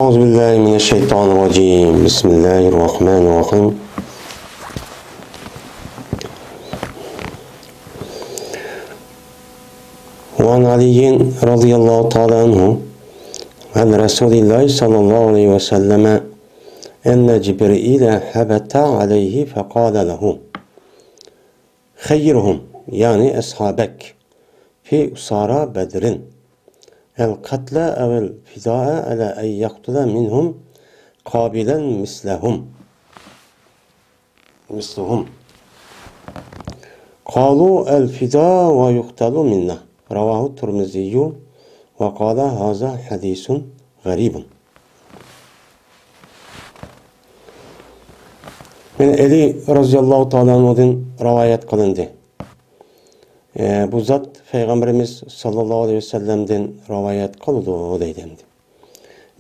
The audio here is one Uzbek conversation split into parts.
أعوذ بالله من الشيطان الرجيم بسم الله الرحمن الرحيم وعن علي رضي الله تعالى عنه عن رسول الله صلى الله عليه وسلم أن جبريل هبط عليه فقال له خيرهم يعني أصحابك في أسارى بدر القتل أو الفداء على أن يقتل منهم قابلا مثلهم قالوا الفداء ويقتل منا رواه الترمذي وقال هذا حديث غريب. Ali radıyallahu ta'ala anhu'dan rivayet kılındı. Bu zat Peygamberimiz sallallahu aleyhi ve sellem'den rivayet kıldı o deydimdi.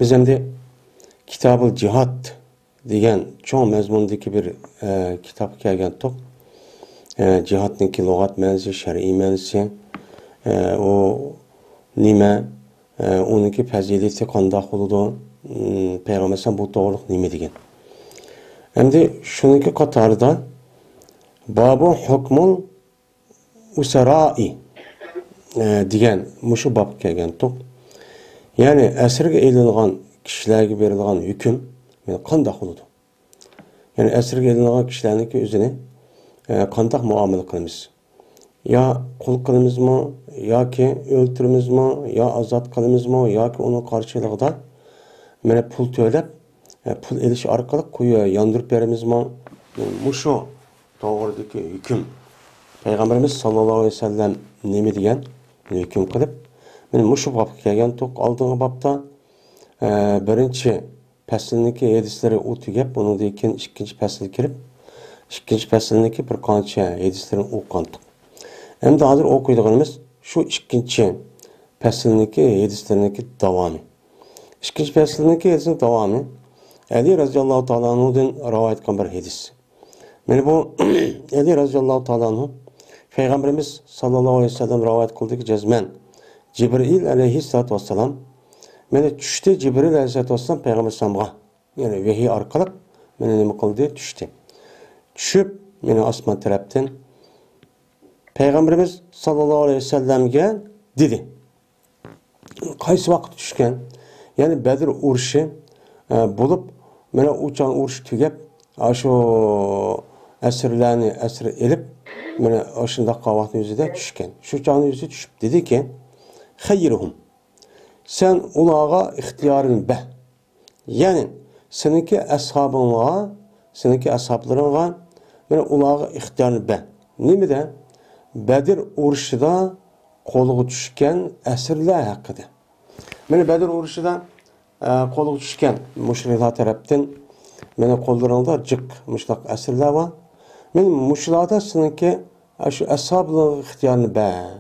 Biz hem de Kitab-ı Cihad degan çoğu mezmundaki bir kitap kelgan tok. Cihadniki lügat ma'nosi, shar'iy ma'nosi, o nima, uniki fazilati qandoq bo'ladi, Peygamberimiz bu to'g'riq nima degan. Endi shuniki qatorida babu hukmul usara'i degan mushu bab kelgan to'q. Ya'ni asirga elingan kishilarga berilgan hukm qandoq bo'ladi? Ya'ni asirga elingan kishilarniki o'zini qandoq muomala qilamiz? Ya qul qilamizmi, yoki o'ltiramizmi, yo ozod qilamizmi, yoki uni qarshiligida mana pul to'lab, pul elish orqali qo'yib yondirib beramizmi? Mushu to'g'ridagi hukm Peygamberimiz sallallahu aleyhi ve sellem nemi degan hukm qilib, men mushu babga kelgan to'q. Oldingi babda birinchi faslniki hadislari u tugab, bundan keyin ikkinchi fasl kirib, ikkinchi faslniki bir qancha hadislarini o'qigan to'q. Endi hozir o'qiydiganimiz shu ikkinchi faslniki hadislariniki davomi. Ikkinchi faslniki hadisning davomi Ali radhiyallohu ta'ala anhudan rivoyat qilgan bir hadis. Mana bu Ali radhiyallohu ta'ala anhu Peygamberimiz sallallahu aleyhi ve sellem rivayet kıldı ki cezmen Cibril aleyhissalatu vesselam meni tushdi. Cibril aleyhissalatu vesselam Peygamberimizga yani vahiy orqali meni nima qildi? Tushdi. Tushib meni osmon tarafdan Peygamberimiz sallallahu aleyhi ve sellemga dedi. Qaysi vaqt tushgan? Yani Bedir urushi bo'lib, mana o'chan urush tugab, shu asirlarni asir elib mana shunday qavvatning o'zida tushgan. Shu chog'ning o'zida tushib dediki, "Xayruhum." Sen ularga ixtiyoring ber. Ya'ni seniki ashabingga, seniki ashablaringga mana ularga ixtiyorni ber. Nimada? Bedir urushida qo'lga tushgan asirlar haqida. Mana Bedir urushida qo'lga tushgan mushriklar tarafdan mana qo'llaringda jiq mushlaq asirlar bor. Men mushlarda seniki shu ashablar ixtiyorni ber.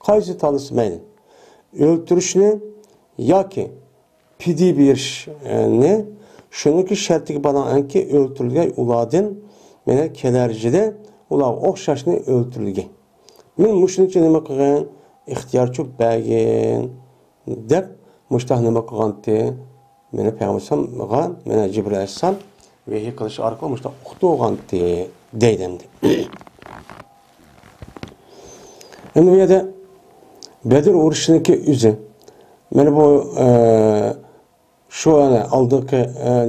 Qaysi tanisi mayli. O'ltirishni yoki fidya berishni shuniki shartiga bilanki o'ltirilgan ulardan mana kelarjida ular o'xshashni o'ltirilgan. Men mushuncha nima qilgan? Ixtiyorchi bergin deb mushtaq nima qilgandi? Meni Peygamberimizga mana Jibril alayhisalom vahiy qilish orqali mushtaq o'qitgandi deydimdi. Endi bu yerda Bedir urushiniki o'zi mana bu shu ana oldingi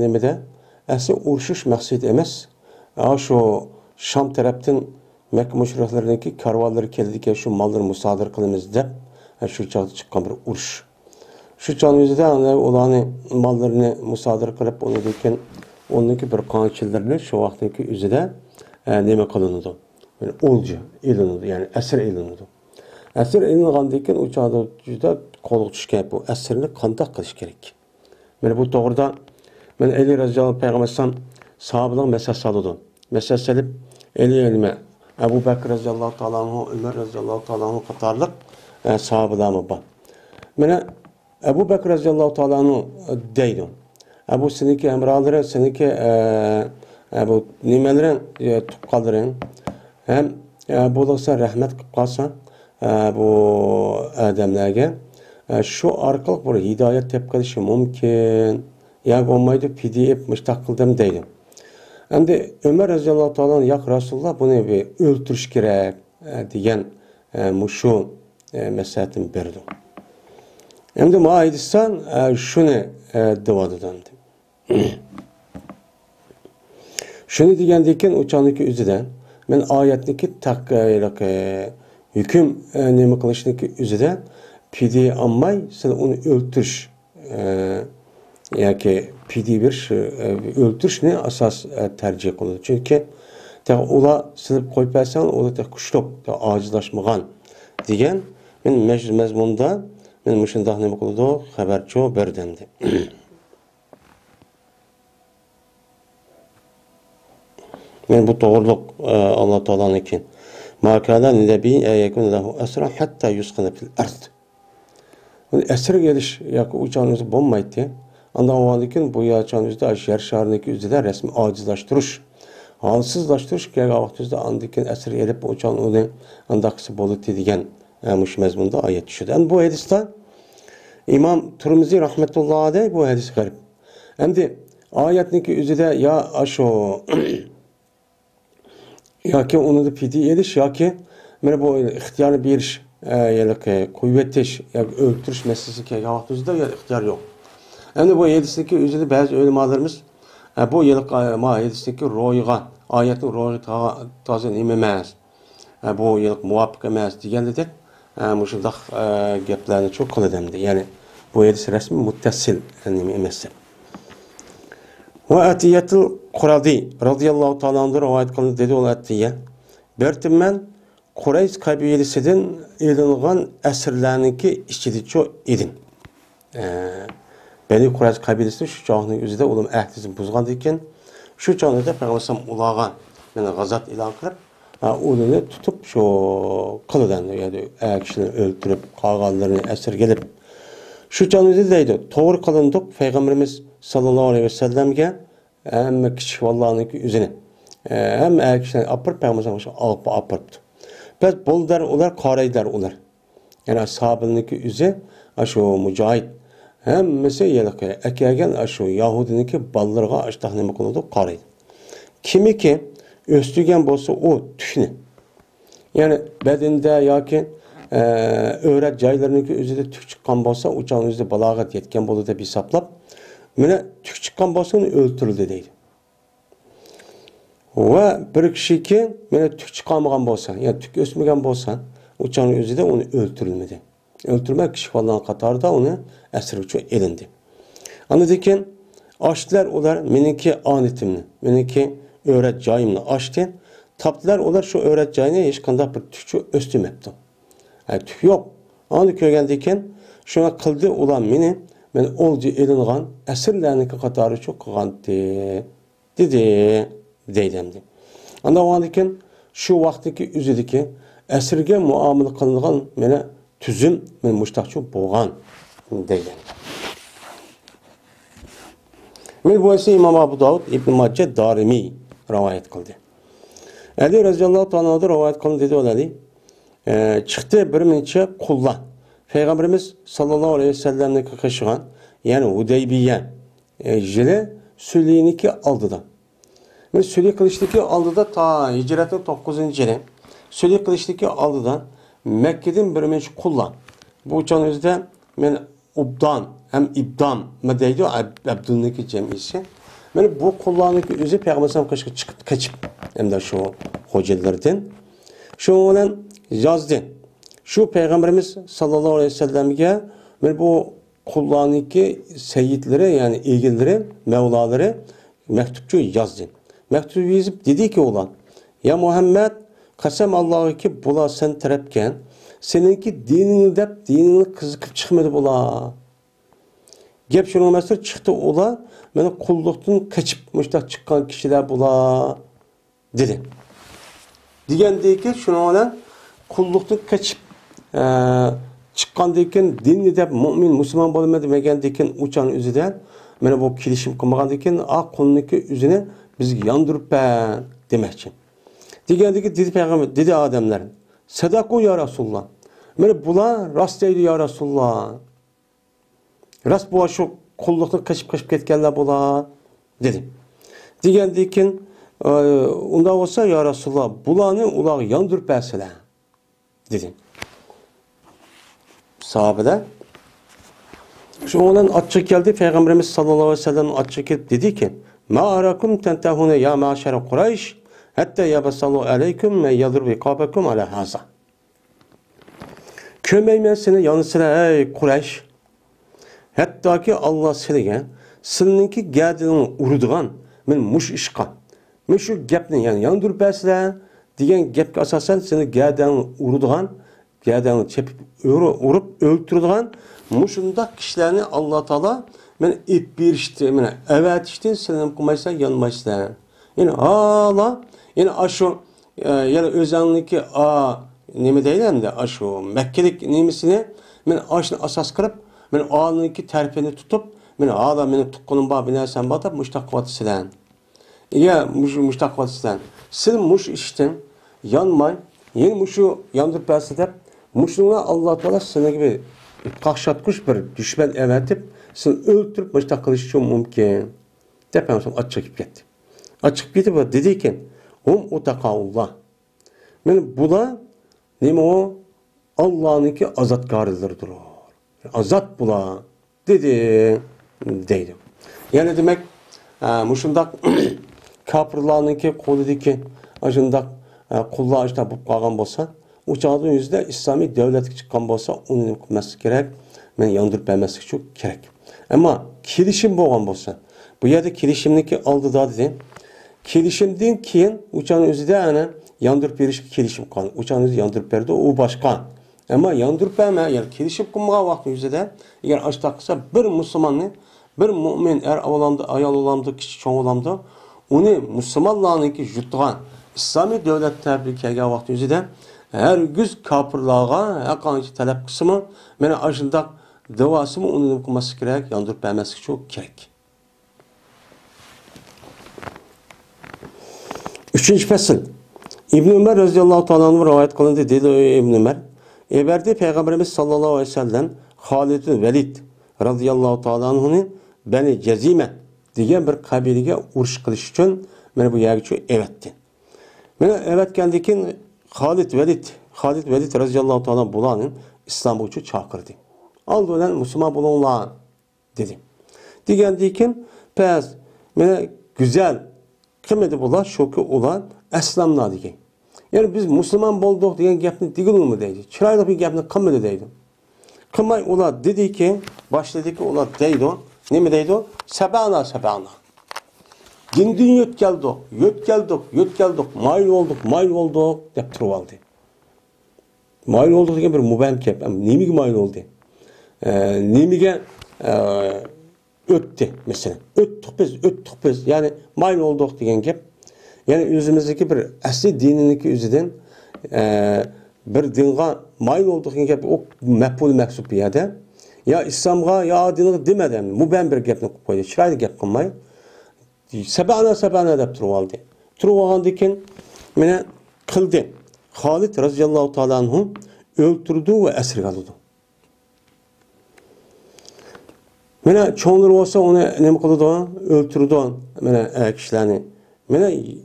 nimada asli urushish maqsad emas. Shu Sham tarafdan Makka mushriklarniki karvonlari keldiki shu mollarni musodir qilamiz deb shu chog'da chiqqan bir urush. Shu chog'ning o'zida ularni mollarini musodir qilib, undan keyin onunki bir qanchalarni shu vaqtdagi o'zida nima qilinadi? Yani o'lja elinadi, ya'ni asir elinadi. Asir elingandan keyin u chog'da juda qo'lga tushgan bu asirni qanday qilish kerak? Mana bu to'g'rida men Ali radhiyallohu Peygamberimiz sahobalar mesaj soladi. Mesaj solib Ali nima Abu Bakr radhiyallohu ta'ala anhu, Umar radhiyallohu ta'ala anhu qatorliq sahobalar bor. Mana Abu Bakr radhiyallohu ta'ala anhu deydi. Abu seniki emralari, seniki bu nimelerin tuqqanlaring hem bo'lsa rahmat qilib qolsa bu odamlarga Şu arkalık bir hidayet tep qilishi mumkin. Ya olmaydı PDF müştaq qildim deydi. Endi Ömer radhiyallohu ta'ala yak Rasulullah bunu bir öldürüş kerak degan mushu maslahatini berdi. Endi ma aytsan shuni devadıdan. Shuni degandan o'chaniki o'zidan men oyatniki taqqiq hukm nima qilishniki o'zidan pidi almay sen uni o'ldirish yoki pidi berish o'ldirishni asos tarjih qiladi. Chunki ular silib qo'yib bersan, ular kuchli, ojizlashmagan degan men mazmunda men shunday nima qildi xabarchi berdim. Men bu doğruluk Allah Teala'nınki. Ma kana nebiyin yekun lahu asra hatta yusqina fil ard. Esir gelish yoki uçağınız bo'lmaydi. Anda oğandikin bu yaşanızda yer şarındaki üzerinde resmi acizlaştırış. Halsizlaştırış ki vaqtida andikin esir gelip uçağın onu andaksı bolup degan muş mezmunda ayet düşürdü. Yani bu hadiste İmam Tirmizi rahmetullahi aleyh bu hadis garip. Endi ayetniki üzerinde ya aşo yoki uni pidi edish yoki mana bu ixtiyorni berish yoki quvvatish yoki o'ltirish masalasi kelgan vaqtimizda ixtiyor yo'q. Endi bu hadisdagi o'zida ba'zi ulamolarimiz bu hadisdagi ro'yga oyatning ro'yi toza nima emas, bu yiliq muvofiq emas deganidek shundoq gaplarni cho'q qiladi. Ya'ni bu hadis rasmiy muttasil nima emas. Ve Atiyetul Quradi radıyallahu ta'ala anhu rivayet kılındı dedi ol Atiye. Bertim ben Quraysh kabilesinden elingan esirlerinki içidi çok idim. Beni Quraysh kabilesi şu çağının üzerinde oğlum ahdizim buzgan deyken şu çağında Peygamberim ulağa beni gazat ilan kılıp onu tutup şu kılıdan yani kişileri öldürüp kağallarını esir gelip şu çağın üzerindeydi. Doğru kılındık Peygamberimiz sallallahu aleyhi ve sellem'ge hem küçük Allah'ınki üzerine hem kişileri apır Peygamberimiz alıp apırıptı. Biz bulдар ular qaraylar ular. Yani ashabınınki üzerine şu mücahit hemmesi yelqi akagan şu Yahudiniki ballarga açtaq nima qiladi qaraydi. Kimiki östügen bolsa o tüşni. Yani bedende yoki öğret joylariniki o'zida tuk chiqqan bo'lsa, uçağın o'zida balog'at yetgan bo'ldi deb hisoblab, mana tuk chiqqan bo'lsa uni o'ltirildi deydi. Va bir kishiki mana tuk chiqmagan bo'lsa, ya'ni tuk o'smagan bo'lsa, uçağın o'zida uni o'ltirilmadi. Öldürmek kişi falan qatarda uni asir uchun elindi. Anladın açtılar ular meniki anitimni, meniki öğret joyimni açtı. Taptılar ular şu öğret joyini hech qanday bir tukchi o'stirmabdi. Tük yok. Anı köygəndikən şuna qıldı ulan meni men olcu elingan əsirlərniki qatarı çox qılğandı dedi deydəmdi. Anda oğandikən şu vaxtdaki üzüdiki əsirgə muamil qılınğan mənə tüzüm men müştaqçı boğan deydəmdi. Men bu ise İmam Abu Davud İbn Macce Darimi rivayet kıldı. Ali radıyallahu ta'ala rivayet kıldı dedi o Ali. Çıktı bir neçe kullan. Peygamberimiz sallallahu aleyhi ve sellem'le kakışıgan yani Hudeybiye jile Süleynik'i aldıdan. Ve Süley kılıçtaki aldıda ta hicretin 9. yılı Süley kılıçtaki aldıdan Mekke'den bir neçe kullan. Bu uçağın özde men Ubdan hem İbdam medeydi Abdülneki cemisi. Yani bu kullanıcı özü Peygamberimiz kaçıp çıkıp kaçıp hem de şu hocalardan şu olan yazdı. Şu Peygamberimiz sallallahu aleyhi ve sellem'e bu kullanıcı seyyidlere yani ilgilere, mevlaları mektupçu yazdı. Mektubu yazıp dedi ki olan ya Muhammed kasem Allah'ı ki bula sen terepken seninki dinini dep dinini kızıkıp çıkmadı bula. Gep şunu mesela çıktı ola beni kulluktan kaçıp müştak çıkan kişiler bula dedi. Diyen değil ki şunu olan kulluktan kaçıp çıkan deyken dinini dep mümin Müslüman bulamadı megen deyken uçağın üzerinden bana bu kilişim kılmagan deyken konudaki üzerine biz yandırıp ben demekçi. Diyen değil ki dedi peygamber dedi adamların sadaku ya Resulullah. Bana bula rast eydi ya Resulullah Rast bu şu qulluqdan qaşıp ketganlar bola dedi. Degenden keyin unda olsa ya Rasulullah bularni ular yandırıp berseler dedi. Sahabeler şu olan açık geldi Peygamberimiz sallallahu aleyhi ve sellem açık dedi ki ma arakum tentahuna ya maşer Kureyş hatta yabasallu aleyküm ve yadır rikabakum ala haza. Kömeymen seni yanısına ey Kureyş. Hatta ki Allah seni sizinki geldiğini uruduğun men muş işqa. Men şu gapni yani yandırıp berseler degan gapga asosan seni geldiğini uruduğun geldiğini çepip urup öldürduğün muşundaq kişilerini Allah Teala men ip berişti, men evetişti, senin kılmaysa yanmaysa. Yani hala, yani aşu, yani özellikle neme deyilem de aşu Mekkelik nemesini men aşını asas kırıp, men ağınınki terpini tutup, men hala meni tukkunun babine sen batıp muştaq vatısilen. Ya muştaq vatısilen. Sen muş işten yanmay, yeni muşu yandırıp berse de muşluğuna Allah Teala sana gibi qaqşatmış bir düşman evetip seni öldürüp muştaq qilish uchun mumkin. Dep ham açık çekip ketdi. Açık ketib dedi ki hum utaqaullah. Men bular nima o Allah'ınki azatkarılardır. Azat bular dedi deydi. Yani demek muşundaq kapırlarınki qo'lidagi ajındaq qullashda bo'lib qolgan bo'lsa uçağın yüzde İslami devlet çıkan olsa onun hükmetmesi gerek. Ben yandırıp vermesi çok gerek. Ama kilişim boğan olsa bu yerde kilişimdeki aldı da dedi. Kilişimden keyin uçağın yüzde yani yandırıp veriş kilişim kan. Uçağın yüzde yandırıp verdi o başka. Ama yandırıp verme yani kilişim kumğa vakti yüzde eğer açtaksa bir Müslümanı bir mümin ayal olamdı kişi çoğu olamdı onu Müslümanlarınki juttuğan İslami devlet tebrikege vakti yüzde her güz kapırlığa hakanki talep kısmı meni aşındaq devasımı onun okuması gerek, yandırıp vermesi çok gerek. Üçüncü fasıl. İbn Ömer radıyallahu ta'ala'nın rivayet kılındı dedi İbn Ömer. Everde Peygamberimiz sallallahu aleyhi ve sellem Halid Velid radıyallahu ta'ala'nın Beni Cezime diye bir kabileye uruş kılış için beni bu yerge evetti. Beni evetkendikin Halid Velid radıyallahu ta'ala bulanın İslam uçu çakırdı. Aldı olan Müslüman bulunlar dedi. Digendiyken pez mene güzel kıymeti bular şoku olan eslamlar diye. Yani biz Müslüman bulduk diyen gapni digil mu deydi. Çıraylı bir gapni kımmedi deydi. Kımmay ola dedi ki başladı ki ola deydi o. Ne mi deydi o? Sebana. Dindin yöt geldik, mayl olduk, dep turup aldı. Mayl olduk degan bir mubam gap. Nemiga mayl oldu? Nemiga öttü mesela. Öttük biz. Yani mayl olduk degan gap. Yani özümüzdeki bir asli dininiki özüden bir dinga mayl olduk degan gap o maqbul maqsud bir yerde. Ya İslamga ya dinga demeden mubam bir gapni qo'yib qo'ydi. Chiroyli gap qilmay. Sebana deb turib oldi. Turib olgandan keyin meni qildi. Halid radhiyallohu ta'ala anhu öldürdü ve esirga oldu. Meni cho'nglar olsa onu nima qildi? Öldürdü meni kishilarni. Meni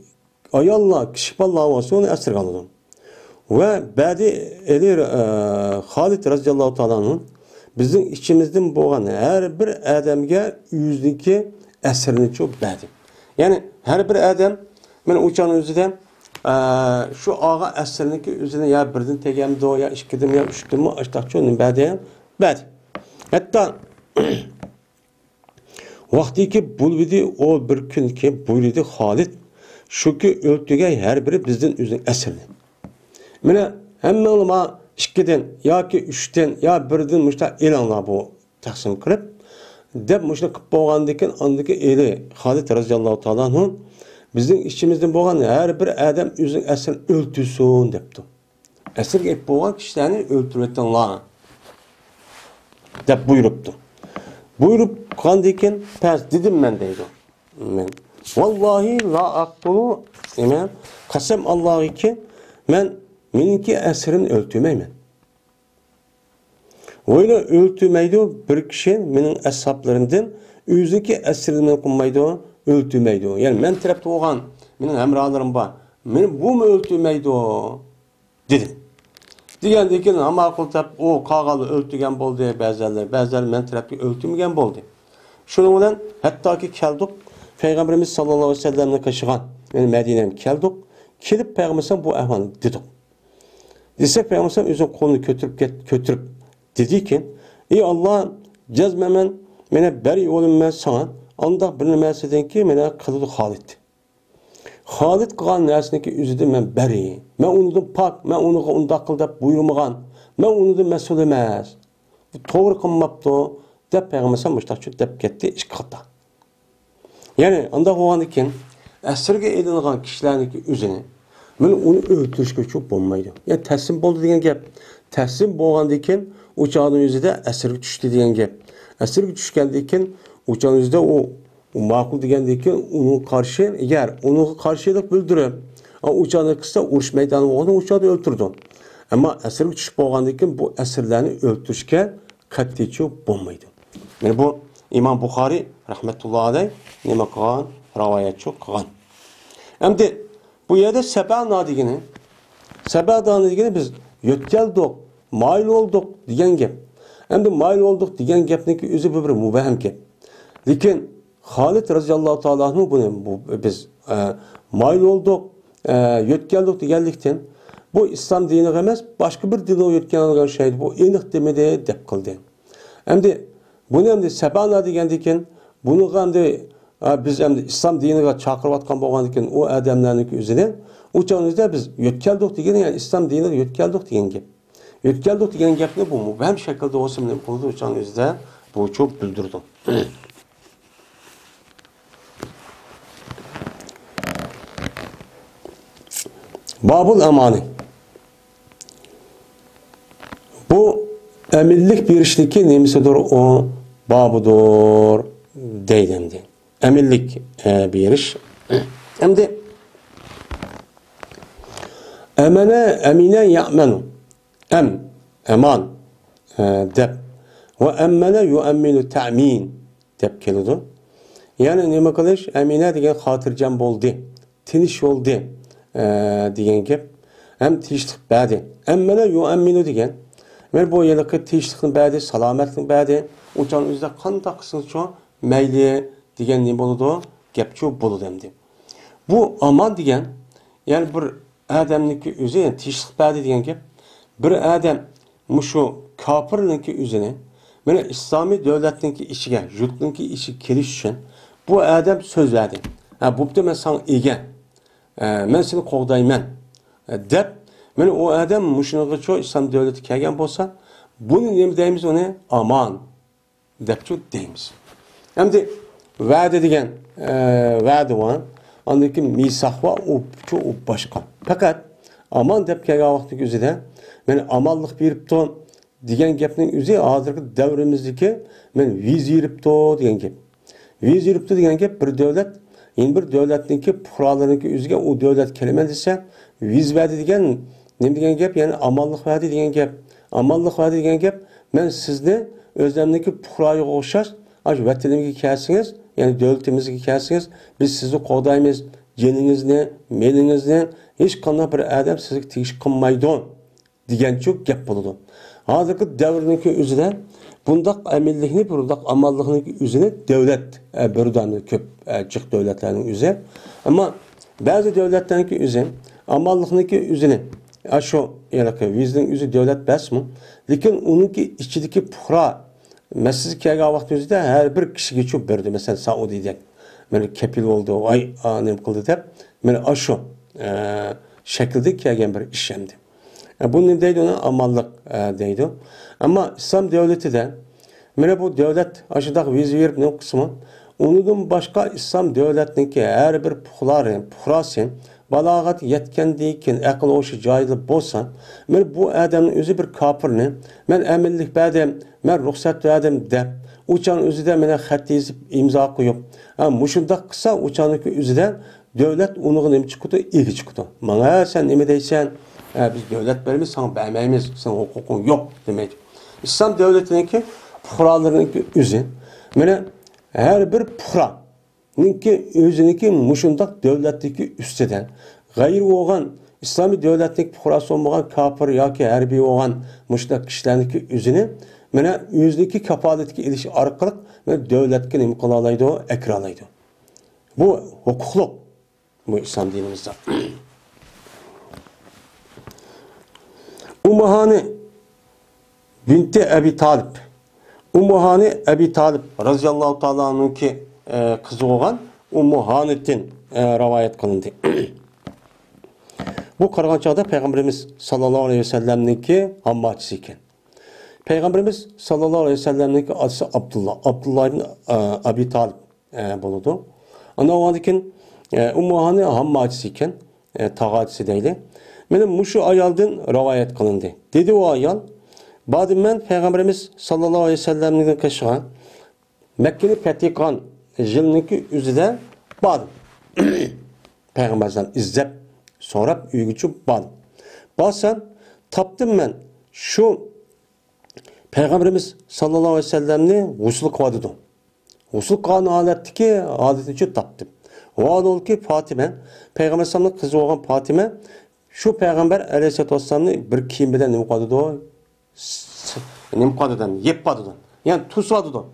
ayollar, kishi ballar olsa onu esirga oldu. Ve ba'di elir Halid radhiyallohu ta'ala anhu bizning ichimizdan bo'lgan har bir odamga yüzdeki esirini çok berdi. Yani her bir adam men uçağın özüden şu ağa esiriniki özüden ya birden tegemdi o ya işkidim ya üçtüm mü açtakçı onun berdi. Hatta vakti ki bulvidi o bir gün ki buyurdu Halid şu ki öldüge her biri bizden özüden esirini. Mene hemen olma işkiden ya ki üçten ya birden müşta elanla bu taksim kırıp deb muşna qilib bo'lgandan keyin andiki eli Halid radhiyallohu ta'ala anhu bizning ichimizdan bo'lgan har bir odam o'zining asrini o'ltirsin debdi. Asirga ep bo'lgan kishilarni o'ltirayotganlar deb buyuribdi. Buyurib qolgandan keyin past dedim men deydi. Men vallahi la aqtulu men qasam Allohga men meniki asrini o'ltirmayman. Öyle öldürmeydi bir kişi menin ashablarından özüki esirini kılmaydı, öldürmeydi. Yani men tarafta olan menin emralarım var. Men bu mu öldürmeydi dedi. Degenden keyin ma'qul tap o qağalı öldürgen boldu bazılar men tarafta öldürmegen boldu. Şunun bilan hattoki keldik Peygamberimiz sallallohu alayhi ve sellem'e kaşıgan. Yani Medine'ye keldik. Kelip Peygamberimiz bu ahval dedik. Desek Peygamberimiz özün kolunu kötürüp dedi ki: "Ey Allah, cezmemen mene beri olun men sana. Anda bir nimesinden ki mene kılıdı Halid. Halid qılan nərsindeki üzüdü men beri. Men unudu pak, men onu unda qıldap buyurmağan. Men unudu mesul emas. Bu doğru qılmaptı." Dep Peygamberimiz müştahçı dep ketdi iş qıta. Yani anda olan iken əsirge edilgan kişilerdeki üzünü men onu öldürüşke çok bolmaydı. Yani teslim boldu degen gap. Teslim bolgandan keyin uçağın yüzüde əsirge düştü degen gap. Əsirge düşkəndən keyin uçağın yüzüde o ma'qul degenden keyin onu karşı eğer onu karşılık bildirip uçağın kısa uruş meydanı bolganda uçağı öldürdü. Ama əsirge düşüp bolgandan keyin bu əsirlerini öldürüşke qat'iy bolmaydı. Yani bu İmam Bukhari rahmetullahi aleyh nima qilgan rivoyatchi qilgan. Endi bu yerda sabana degani biz yetkeldik, mayl olduk degan gap. Endi mayl olduk degan gapniki o'zi bir mubaham gap. Lekin Halid roziyallohu taolo anhu bu biz mayl olduk, yetkeldik deganlikdan bu İslam diniga emas, boshqa bir dinga yetgan şey bu aniq demede deb qildi. Endi bunu endi sabana degandan keyin bunu endi biz endi İslam diniga chaqirib atgan bo'lgandan keyin o odamlarniki o'zini o'chog'imizda biz yetkeldik degan, yani İslam diniga yetkeldik degan gap. Yetkeldik degan gapni bu mubham shaklda olsin deb qo'ydi o'chog'imizda bu çok bildirdi. Babul amani. Bu emirlik berişdeki nemisidir o babudur deylendi. Emirlik beriş. Endi emine ya'menu. Eman deb. Ve emmene yu'emminu ta'min deb keladi. Yani nima qilish? Emine degan xotirjam bo'ldi, tinish bo'ldi degan gap. Hem tinchlik berdi. Emmene yu'emminu degan men bu yılki tinchlikni berdi, salomatlikni berdi. Uçan o'zida qanday qilsinchi mayli degan ne bo'ladi? Gapchi bo'ladi endi. Bu aman degan, yani bir adamniki o'zi tinchlik berdi degan gap. Bir adam mushu kofirniki o'zini mana islomiy davlatniki ishiga, yurtniki ishi kelish uchun bu adam so'z berdi. Ha, bo'pti, men sana ega. Men seni qo'g'dayman deb men o adam mushunga islom davlati kelgan bo'lsa, buni nima deymiz? Uni aman debchi deymiz. Endi va'da degan va'da var. Andaki misaq va u boshqa. Faqat aman deb kelgan vaqtning o'zida men amanlik beribdi degan gapning o'zi hozirgi davrimizdagi men viz yuribdi degan gap. Viz yuribdi degan gap bir davlat, yeni bir davlatniki fuqarolariniki o'ziga u davlat kelaman desa, viz va'da degan nima degan gap? Yani amanlik va'da degan gap. Amanlik va'da degan gap, men sizni o'zimniki fuqaroga o'xshash, vatanimga kelsangiz, yani davlatimizga kelsangiz, biz sizni qo'g'daymiz, jiningizni, meningizni hech qanday bir adam sizga tegish qilmaydi degan çok gap bo'ladi. Hozirgi davrniki o'zida bundaq amillikni, bundaq amallikni o'zini davlat birdan ko'p jiq davlatlarning o'zi. Ammo ba'zi davlatlarniki o'zi amallikniki o'zini shu yanaqa vizning o'zi davlat basmi, lekin uningki ichidagi fuqaro masjid kelgan vaqt o'zida har bir kishiga cho'p berdi. Masalan, Saudiyada meni kepil bo'ldi, voy nim qildi deb, meni shu shaklda kelgan bir ish endi. Bu ne deydi, ona amallık deydi. Ama İslam devleti de, mene bu devlet aşıdaki vize verip ne kısmı, onundan başka İslam devletindeki her bir puhrasın, balağat yetkendiyken, akıl oşu cahili bolsa, mene bu adamın özü bir kapırını, men emirlik bədim, men ruhsat verdim de, uçağın özü de mene xat yazıp imza koyup, muşundak kısa uçağındaki özü de devlet onu nemi çıkıdı, ilgi çıkıdı. Bana sen nemi deysen, biz devlet verimiz, sana vermeyimiz, sana hukukun yok demek. İslam devletininki puhralarınki üzü. Mene her bir puhra ninki özüniki muşundaq devletdeki üsteden gayri oğan İslami devletdeki puhrası olmagan kafir yoki harbiy oğan muşundaq kişilerdeki üzünü mene özüniki kafaletki ilişki arqılıq mene devletke nima qila olaydi, ekra olaydi. Bu hukukluq bu İslam dinimizde. Ummuhani binti Ebi Talib. Ummuhani Ebi Talib radıyallahu ta'ala anh'ınki kızı olan Ummuhani'den rivayet kılındı. Bu qarğan çağda Peygamberimiz sallallahu aleyhi ve sellem'ninki hammaçısı iken. Peygamberimiz sallallahu aleyhi ve sellem'ninki adısı Abdullah. Abdullah ibn Ebi Talib buludu. Ana o andikin Ummuhani hammaçısı iken, tağaçısı deyli. Benim muşu ayaldan rivayet kılındı. Dedi o ayal, badım ben Peygamberimiz sallallahu aleyhi ve sellem'nin kaşığa Mekke'ni fethikan jilninki üzüde badım. Peygamberden izzep sorap üygüçü badım. Basan taptım ben şu Peygamberimiz sallallahu aleyhi ve sellem'ni gusül kıvadıdı. Gusül kıvadı adetteki adetini taptım. O adı ol ki Fatime, Peygamber sallallahu kızı olan Fatime şu Peygamber aleyhisselatü vesselam'ni bir kiyimden nima qiladi? Nima qiladidan, yep qiladidan. Yani tusadidan.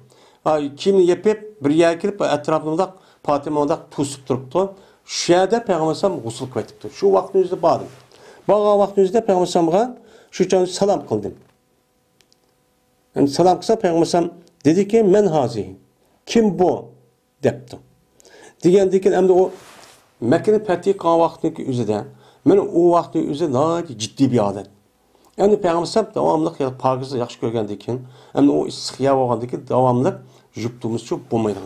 Kiyimni yepib bir yerga kelib atrofida Fatima undaq tusib turibdi. Shu yerda Peygamber sallam g'usl qilib aytibdi. Shu vaqtning o'zida bordim. Borgan vaqtning o'zida Peygamber sallamga shu joyda salom qildim. Yani salom qilsa Peygamber sallam dediki, "Men hazi." Kim bu? debdi. Degandan keyin endi o Mekke'ni fethi qilgan vaqtning o'zida men o vaqtning o'zi nihoyat jiddiy bir odat. Yani Peygamber sallam davomli pokiza yaxshi ko'rgandan keyin, endi o issiqya bo'lgandan keyin davomli yuptumiz shu bo'lmaydi.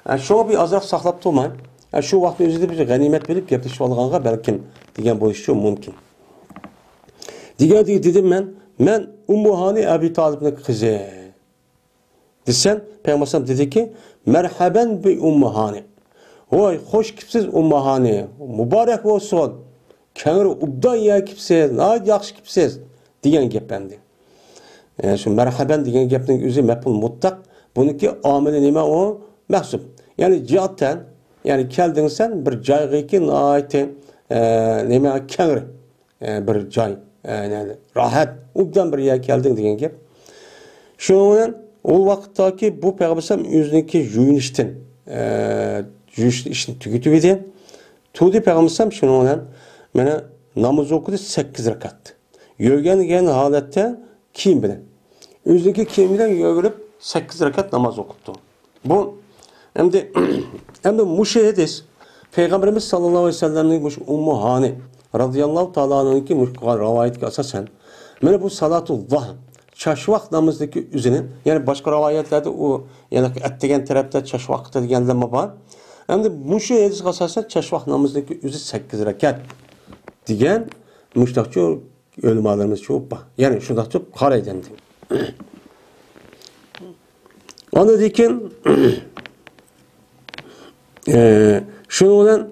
Yani şunu bir azap saxlab turmay. Yani şu vaqtning o'zida biz g'animat bilib gaplashib olganga balkim degan bo'lishi mumkin. Dedim men Ummuhani Ebi Talib'ning qizi. Desem Peygamber sallam dedi ki, "Merhaben bi Ummuhani." Voy, hoş kipsiz Ummuhani. Mübarek olsun. Kengri ubdan ya kipsiz. Nayet yaxşı kipsiz. Degan gap endi. Yani şu merhaben degan gapning o'zi maf'ul mutlaq. Buniki amili nima o? Mahsub. Yani cihattan yani keldin sen bir joyga ki nayet nima kengri bir joy yani rahat ubdan bir yer keldin degan gap. Şunun o vaqtdagi bu Peygamber sallam o'ziniki yuyinishdan ishni tugatib edi. Tudi Peygamber sallam shuni bilan mana namoz o'qidi 8 rakat. Yurgan holatda kiyim bilan. O'ziniki kiyim bilan yugurib 8 rakat namoz o'qibdi. Bu endi mushahidis Peygamberimiz sallallahu aleyhi ve sellem'nin mush Ummuhani radıyallahu ta'ala anh'ınki rivayetga asasen mana bu salatul zuha çaşvaq namızdaki üzerine yani başka rivayetlerde o yani ettigen tarafta çaşvaqta deganlar var. Hem de muşu hadis asasen çaşvaq namızdaki üzü 8 rakat degan müştaqçı ölümalarımız çok var. Yani şundaqçı qaraydı endi. Onu dikin şunu bilan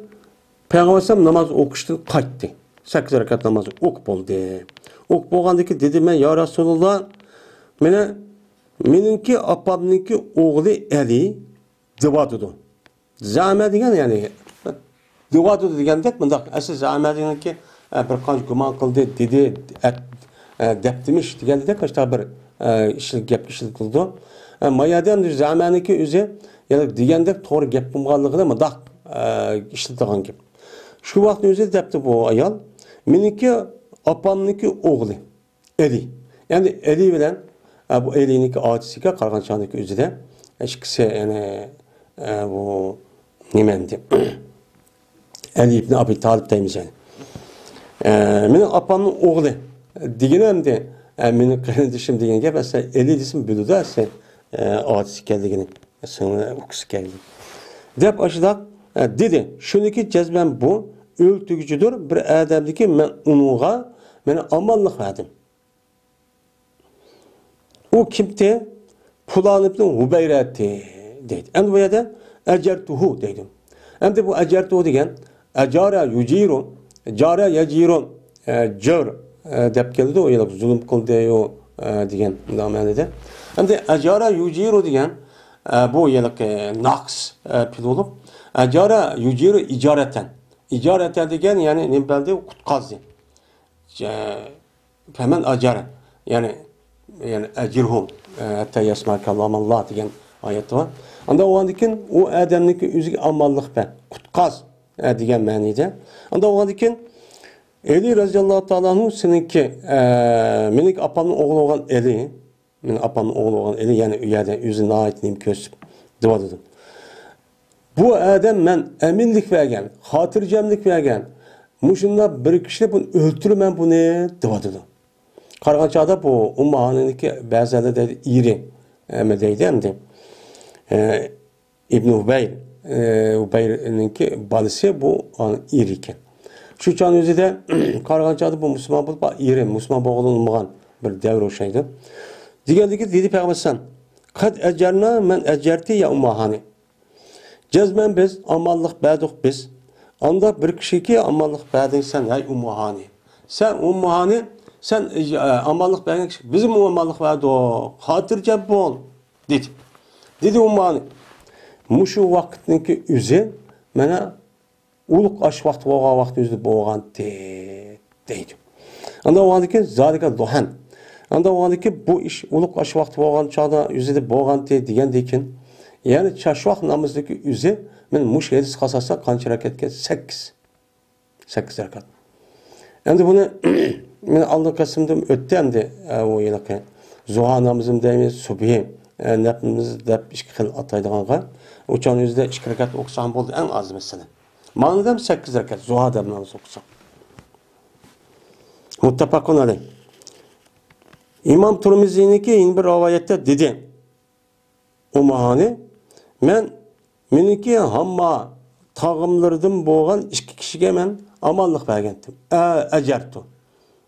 Peygamber sallam namoz o'qishdan qaytdi. 8 rakat namoz o'qib bo'ldi. O'qib bo'lgandan keyin dedi, "Men ya Rasululloh, meniki opamniki o'g'li Ali divodudu." Zama degan yani divodudu deganda bundaq asl zama deganki bir qancha gumon qildi dedi debdimish deganda qashta bir ishlik gap ishlik qildi. Mayadam zamaniki o'zi yani deganda to'g'ri gap bo'lganligini bundaq ishlatilgan gap. Shu vaqtning o'zida debdi bu ayol, "Meniki opamniki o'g'li Ali." Yani Ali bilan bu Ali'niki otasiga Qarg'anchoniki o'zida ikkisi yani bu nima endi Ali ibn Abi Talib deymiz yani. Mening opamning o'g'li degani endi mening qarindishim degan gap esa Ali desam bo'ladi asa otasi keldigini singli ukisi keldi. Deb ashidaq dedi, "Shuniki jazman bu o'ltiguchidir bir odamniki men uningga meni omonlik berdim." O kimdi? Fulan ibn Hubeyrati deydi. Endi bu yerda ajartuhu deydim. Endi bu ajartuhu degan ajara yujiru, jara yajiru, jor deb keldi o, yani zulm qildi yo degan ma'noda. Endi ajara yujiru degan bu yiliq naqs pil bo'lib, ajara yujiru ijaratan. İcareten degan yani ne bildi qutqazdi. Femen ajara. Yani ecirhum hatta yasmakallahu degan oyat var. Anda o andikin o adamniki o'ziga amallik be. Qutqaz degan ma'noda. Anda o andikin Ali radhiyallohu ta'ala anhu seninki menik apamning o'g'li bo'lgan Ali, mening apamning o'g'li bo'lgan Ali, ya'ni u yerda o'zini aytib ko'rsib da'vodim. Bu adam men eminlik vergen, hatırcamlık vergen. Muşunda bir kişi bunu öldürmem bunu devadıdı. Kargançada bu ummahanındaki bazıları da iri emedeydi hem de. İbn Ubeyr, Ubeyr'inki balısı bu iriyken. Şu çan özü de Kargançada bu Müslüman bulup iri, Müslüman boğulunmağın bir devr o şeydi. Diğerdeki dedi Peygamber kad ecerna men ecerti ya ummahani. Cezmen biz, amallık bəduq biz. Anda bir kişi ki amallık bədin sen, ey ummuhani. Sen ummuhani, sen amallık bədin kişi. Bizim amallık bəduq, hatırca bol, dedi. Dedi ummuhani. Muşu vakitinki üzü, mənə uluq aş vaxtı boğan vaxtı üzü boğan deydi. Anda o andı ki, zalika duhan. Anda o andı ki, bu iş uluq aş vaxtı boğan çağda üzü de boğan degan dekin. Yani çaşvaq namızdaki üzü men muş edis qasasa qancha rakatga 8. 8 rakat. Endi buni men aldı qasımdım o'tdi endi o yilqi. Zuha namızım deymiz, subhi nafimiz deb 2 xil ataydiganqa. O'chan o'zida 2 rakat o'qisam bo'ldi eng az masalan. Ma'nodam 8 rakat zuha deb namaz o'qisam. Muttafaqun alayh. İmam Tirmizi'ninki bir rivayette dedi. Umahani meniki hamma tağımlardım boğan 2 kişiye men amallık bergendim. Ecertu.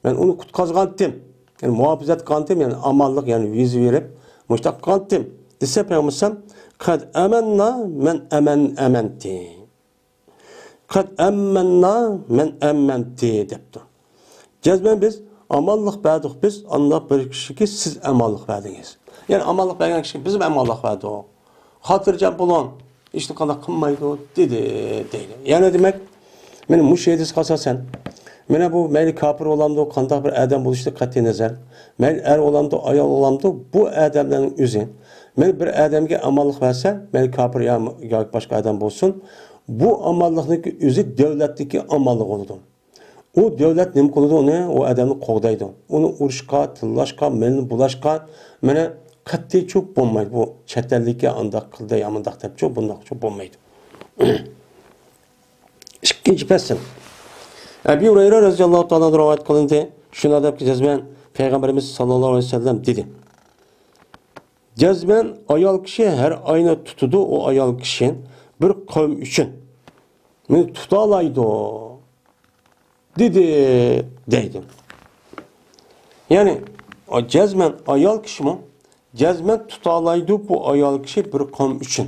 Ben onu qutqazgandim. Yani muhafizat qandim yani amallık yani vizi verip muştaq qandim. Dese peygambersem kad amanna men amenti. Kad amanna men amenti depti. Cezben biz amallık berdik biz Allah bir kişi ki siz amallık berdiniz. Yani amallık bergen kişi bizim amallık verdi o. Hatırca bulan, işte kadar kınmaydı o, dedi değil. Yani demek, benim müşehidis kasasen, bana bu meyli kapır olamdı o, kandak bir adam buluştu kat'i nazar. Meyli er olamdı, ayal olamdı, bu adamların üzü. Men bir adamga amallık verse, meyli kapır ya başka adam bulsun, bu amallıkdaki üzü devletteki amallık oldu. O devlet nima qiladi uni, o adamni qo'g'daydi. Uni urishqa, tillashqa, melni bulashqa, mana qat'iy cho'p bo'lmaydi. Bu chetellika undaq qildi, yamandaq deb cho'p, bundoq cho'p bo'lmaydi. Ikkinchi fasl. Abu Hurayra roziyallohu ta'ala rivoyat qilindi. Shuna deb jazman Payg'ambarimiz sallallohu alayhi vasallam dedi. Jazman ayol kishi har oyna tutudi, o ayol kishi bir qavm uchun meni tuta oladi. Dedi deydim. Yani o cezmen ayal kişi mi? Cezmen tutalaydı bu ayal kişi bir kavm için.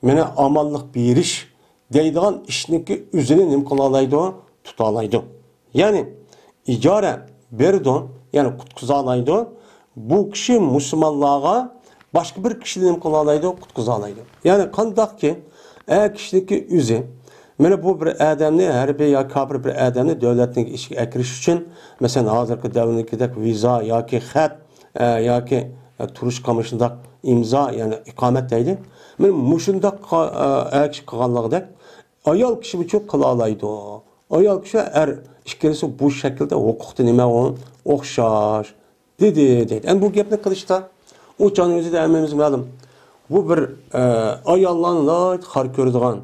Mene amallık bir iş deydiğin işinki üzerine nim kılalaydı o tutalaydı. Yani icara berdi yani kutkuzalaydı. Bu kişi Müslümanlığa başka bir kişinin nim kılalaydı kutkuzalaydı. Yani kandak ki kişinki üzü Mene bu bir adamni, harbiy ya kafir bir adamni devletning ishga kirish uchun, masalan, hozirgi davrnikidek viza yoki xat yoki turish qamishindaq imzo, ya'ni iqomat deydi. Men mushundaq kishi qilganligidek ayol kishi uchun qila oladi. Ayol kishi ikkisi bu shaklda huquqda nima o'xshash dedi. Endi bu gapni qilishda u joning o'zida hammamiz ma'lum. Bu bir ayollarni xar ko'radigan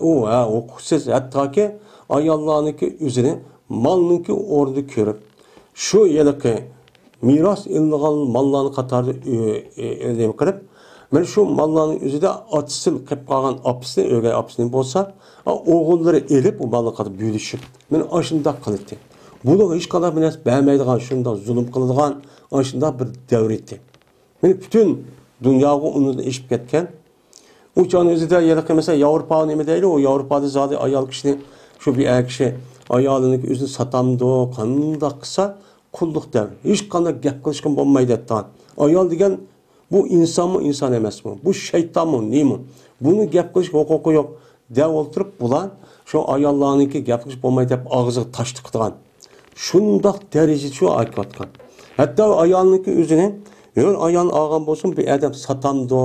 o hukuksuz hatta ki ayollarınki üzerine malınki orada körüp şu yılki miras illigan mallarını katarı ödeyip kırıp ben şu malların üzerinde atısıl kıp kalan apısını ögey apısını bolsa oğulları elip o malını katıp büyülüşüp ben aşında kılıktı. Bu da hiç kadar biraz beğenmeydiğen şunda zulüm kılıdığan aşında bir devretti. Ben bütün dünyayı onu da işip ketken Uçağın özüde yedeki mesela Avrupa neme değil o Avrupa'da zaten ayal kişinin şu bir kişi ayalının üzerine satamdı kanında kısa qulluq davri. Hech qanday gap qilishgan bo'lmaydi debdi. Ayol degan bu insonmi, inson emasmi? Bu shaytonmi, nima? Buni gap qilish huquqi yo'q. Deb o'tirib bular shu ayollarniki gap qilish bo'lmaydi deb og'ziga tosh tiqdigan. Shundoq darajada shu aytgan. Hatto ayolniki o'zini, yo'l ayol olgan bo'lsin, bir odam satamdi,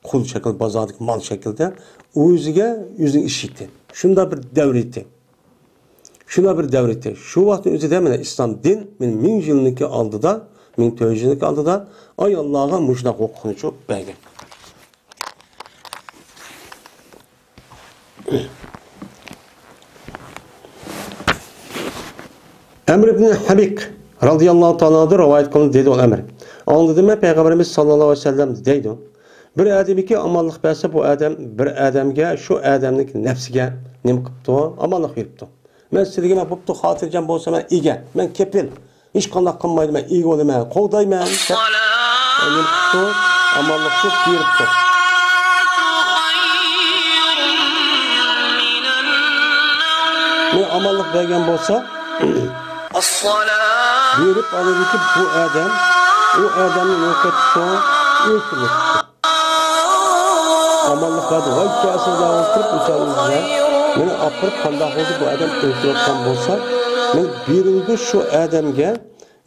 qul shakl bozordagi mal shaklda o'ziga ishitdi. Shunda bir davr edi. Shu vaqtning o'zida mana islom din 1000 yilniki oldida, 1400 yilniki oldida ayollarga mushunaq huquqni cho'p bergan. Amr ibn Habik radıyallahu ta'ala rivayet kılın dedi o Amr. Anladı mı Peygamberimiz sallallahu aleyhi ve sellem deydi. Bir adamı ki amallık verse bu adam bir adamga şu adamlık nefsige nem kıptı amallık veripti. Ben sizge ben buptu hatırcan bolsa ben ige. Ben kepil. Hiç kandak kılmaydım ben ige olayım ben. Kovdayım ben. Nem kıptı amallık çok veripti. Ne amallık vergen bolsa verip alır ki bu adam o adamın öküttü öldürüldü. Amallık verdi. Vay kâsızda oturup insanımızda beni apırıp kandak oldu bu adam öldürüldükten bolsa ben birinci şu adamga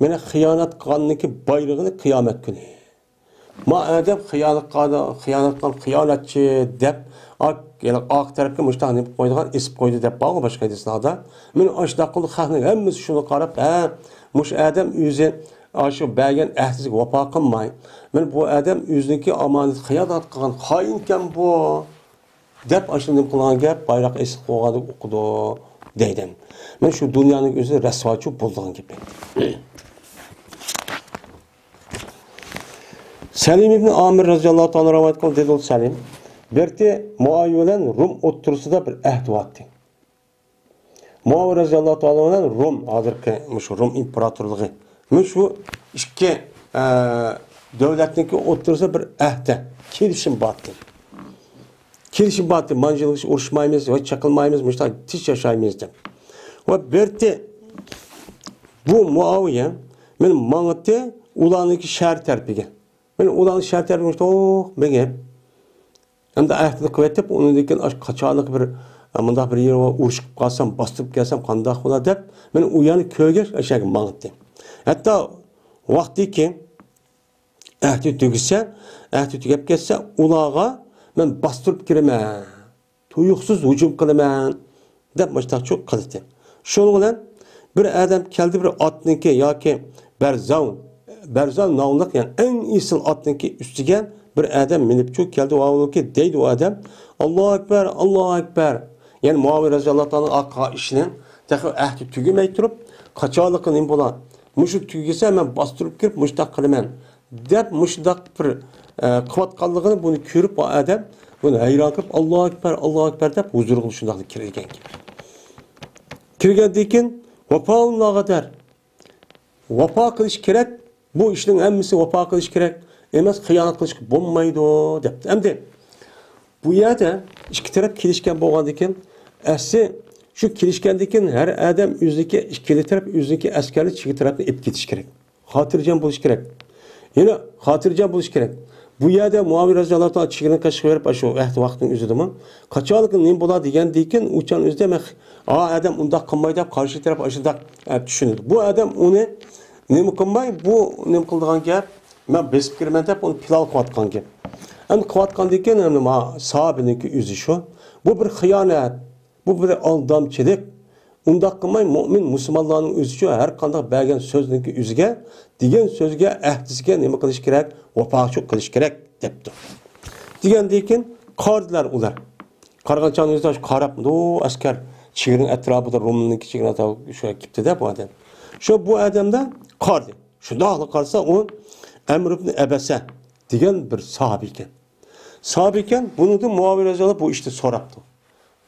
beni hıyanat kanındaki bayrağını kıyamet günü. Ma adam hıyanatçı dep ak tarafga muştaq nep qo'ydigan isib qo'ydi deb bağlı başqa hadislarda. Men aşdaq qildi xalqning hammasi shuni qarab, mush adam o'zi shu bergan ahdiga vafo qilmay, men bu adam o'ziniki omonat xiyonat qilgan xoin ekan bu deb ashuni nima qilgan gap bayroq isib qo'ygani o'qidi deydi. Men shu dunyoning o'zi rasvochi bo'lgan gap. Salim ibn Amir radhiyallohu ta'ala rivoyat qildi dedi Salim. Berti Muaviye bilan Rum o'ttirisida bir ahd vaqti. Muaviye radhiyallohu ta'ala bilan Rum hozirgi shu Rum imperatorligi. Shu ikki davlatniki o'ttirisa bir ahda kelishim bordi. Manjilg'ish urushmaymiz va chaqilmaymiz, mushta tinch yashaymiz deb. Va berti bu Muaviye men mang'itdi ularniki shahar tarpiga. Men ularning shahar tarpiga menga hem de ayakta kuvvetip onun diken kaçarlık bir mındak bir yere uğraşıp kalsam, bastırıp gelsem kandak ola dep ben uyanı köyge aşağı mağıttı. Hatta vakti ki ahdi tügep geçse ulağa ben bastırıp giremem. Tuyuksuz hücum kılamam dep başta çok kılıktı. Şununla bir adam geldi bir atniki ya ki Berzan namlık yani en iyisi atniki üstügen bir adam minip çok geldi o avluki deydi o adam Allahu Ekber, Allahu Ekber. Yani Muaviye radıyallahu anh'ın işinin tekrar ahdi tügümey durup kaçalıkının bulan. Muşu tügese hemen bastırıp girip muştak kılımen. Dep muştak bir kıvat kallığını bunu körüp o adam bunu hayran kırıp Allahu Ekber, Allahu Ekber dep huzur kılışındaki kirgen gibi. Kirgendeyken vapaullaha der. Vapa kılış gerek. Bu işin emmisi vapa kılış gerek. Emas xiyonat qilish bo'lmaydi debdi. Endi bu yerda ikki taraf kelishgan bo'lgandan keyin asli shu kelishgandan keyin har odam o'ziniki ikkala taraf o'ziniki askarlik ikki tarafni ep ketish kerak. Xotirjam bo'lish kerak. Yana xotirjam bo'lish kerak. Bu yerda Muaviye radhiyallohu anhu chigini qashib berib shu vaqtning o'zidami qachonlik nima bo'ladi degandan keyin o'chan o'zida odam undoq qilmaydi deb qarshi taraf shundoq tushunadi. Bu odam uni nima qilmay bu nima qildigan gap ben besip girmen hep onu pilal kıvatkan gibi. Hem kıvatkan deyken hem sahabeninki yüzü şu. Bu bir hıyanet, bu bir aldamçılık. Unda kılmay mümin Müslümanların yüzü şu. Her kandak belgen sözünki yüzüge, digen sözüge, ehdisige nemi kılış gerek, vapakçuk kılış gerek depti. Digen deyken kardiler ular. Kargançanın yüzüde şu karap, o asker çiğirin etrafı da Rum'unki çiğirin etrafı şöyle gipti de bu adam. Şu bu adamda kardi. Şu dağlı karsa o Emr ibn Ebese diyen bir sahabiken. Sahabiken bunu da Muaviye radıyallahu bu işte soraptı.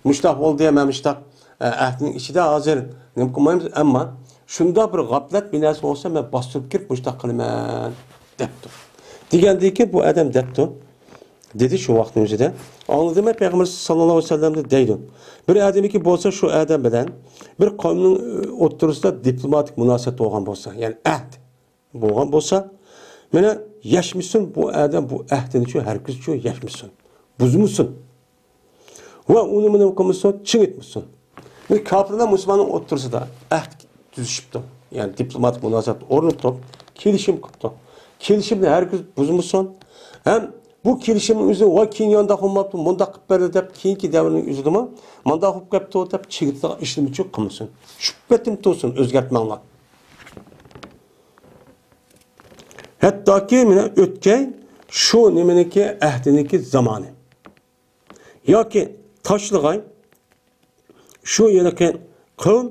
Müştah ol diyememiştik. Ahdinin içi de hazır. Ne yapmayız ama şunda bir gaflet binası olsa ben bastırıp girip müştah kılman depti. Diyen ki bu adam depti. dedi şu vaqtning o'zida. Anladım mı Peygamber sallallohu alayhi vasallam de deydi. Bir adamiki bo'lsa şu adam bilan bir qavmning o'rtasida diplomatik munosabat bo'lgan bo'lsa, ya'ni ahd bo'lgan bo'lsa, mana yashmisin bu adam bu ahdini şu herkes şu yashmisin. Buzmusun. Va uni nima qilmasin, chingitmasin. Bir kafirlar Müslümanın o'rtasida ahd tuzishibdi. Yani diplomatik munosabat o'rnatib, kelishim qildi. Kelishimni herkes buzmasin. Hem bu kelishimning o'zi va keyin yonda qolmabdi, bunda qilib berdi deb keyingi davrning o'zidami, bunda qilib qapti deb chigitlar ishni uchun qilmasin. Shubhatim to'sin, o'zgartmanglar. Hattoki mana o'tgan shu nimaniki ahdiniki zamoni. Yoki Taşlıgay şu yeraki qavm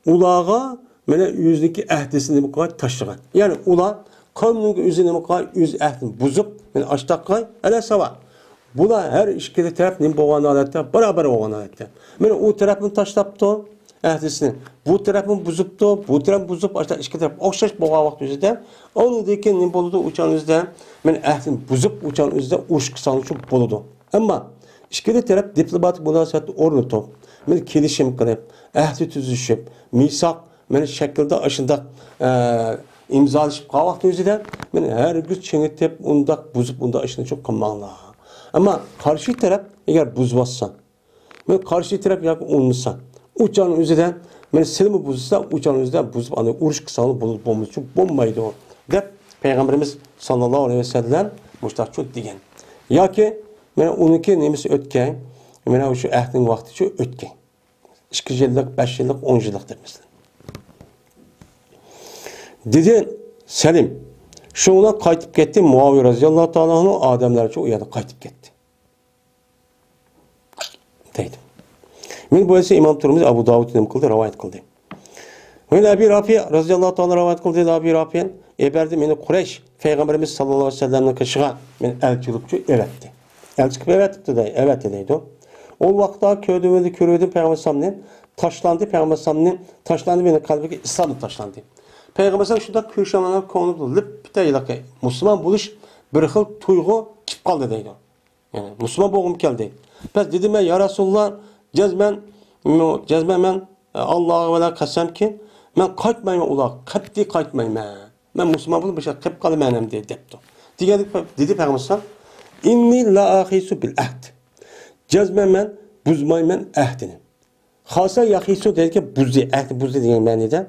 ularga mana o'zidagi ahdisini qo'yib tashlagan. Ya'ni ular qavmning o'zini qo'yib o'z ahdini buzib, mana ashtaqay ala sava. Bular her ikkala taraf nim bo'lgan holatda barobar bo'lgan holatda. Mana u tarafni tashlabdi ahdisini. Bu tarafni buzibdi, bu taraf buzib, ashta ikki taraf o'xshash bo'lgan vaqt o'zida, undan nim bo'ldi o'chanizda, men ahdini buzib o'chanizda urush qilsan uchun bo'ladi. Ammo ikkala taraf diplomatik munosabatni o'rnatib, men kelishim qilib, ahdi tuzishib, misoq men shaklda ashunda imzolashib qolgan vaqt o'zida men hargiz chingitib, undaq buzib, unda ishni çok qilmanglar. Ammo qarshi taraf agar buzvatsa, men qarshi taraf yoki unmasa, uçan o'zidan men silmi buzsa, uçan o'zidan buzib, ana urush qilsang bo'lmas uchun bo'lmaydi deb Peygamberimiz sallallohu alayhi vasallam mushtaqchut degan. Yoki men uniki nemisi o'tgan, mana o'sha ahdning vaqti shu o'tgan. 2 yillik, 5 yillik, 10 yillik deb mesela. Dedi Selim, şuna qaytib ketdi, Muaviye radhiyallohu ta'ala'nın adamlar için o yerda qaytib ketdi. Deydi. Men bu esa İmam Turmiz Abu Davud nim qildi, rivoyat qildi. Ve Abi Rafi radhiyallohu ta'ala rivoyat qildi, Abi Rafi'nin eberdi meni Quraysh Peygamberimiz sallallohu alayhi vasallamning qishiga men elchilikchi evetdi. Elchi qilib evetdi deydi, evet deydi. O vaqtda ko'rdim Peygamber sallamning taşlandı, Peygamber sallamning taşlandı, meni qalbiga islom taşlandı. Peygamber sallam shunda ko'shamanlar ko'nib lip bitayilaqi Müslüman bo'lish bir xil tuyg'u kip qoldi deydi. Yani Müslüman bo'lgim keldi. Biz dedim ya Rasulullah, cezmen men Allah'a vela qasamki men qaytmayman ular, qat'iy qaytmayman. Men Müslüman bo'lib bir şey qilib qolmayman debdi. Dedi Peygamber sallam, inni la ahisu bil ahd. Cezmen men buzmayman ahdini. Xasa yahisu deyki buzdi, ahdi buzdi degan ma'noda.